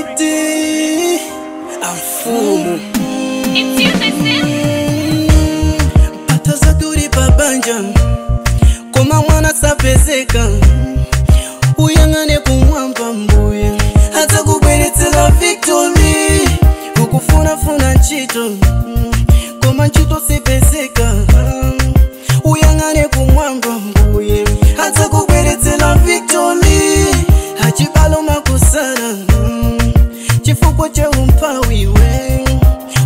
City Amfumo It's you, Tessim. Pataza duri babanja Koma mwana sapezeka Uyangane kumwamba mbuye Hata kubweretela victory Ukufuna funa nchito Koma nchito sepezeka Uyangane kumwamba mbuye Hata kubweretela victory Hachibalo makusara Chifuko che umpawiwe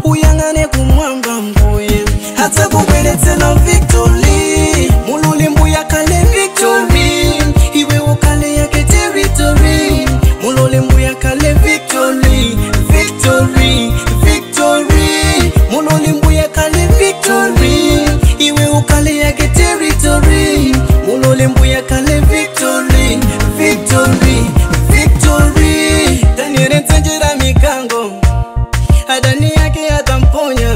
Uyangane kumwamba mbuye Hata kubweretela victory Mululi mbuya kale victory Iwe ukale yake territory Mululi mbuya kale victory Victory, victory Mululi mbuya kale victory Iwe ukale yake territory Mululi mbuya kale victory Victory, victory Daniele ntenjira mikango Adani yake atamponya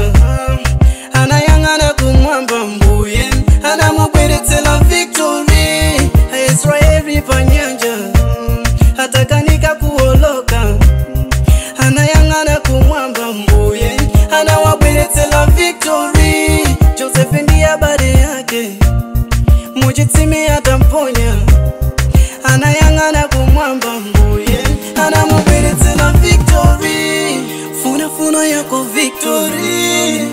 Anayangana kumwamba mbuye Anamukweretela victory Israeli panyanja Hatakanika kuoloka Anayangana kumwamba mbuye Anawakweretela victory Joseph ndiye bade yake Mujitimi atamponya Anayangana kumwamba mbuye Anamukweretela victory Funa yako victory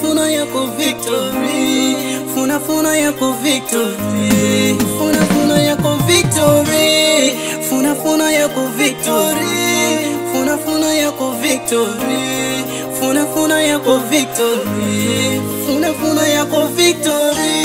Funa yako victory Funa yako victory Funa yako victory Funa yako victory Funa yako victory Funa yako victory Funa yako victory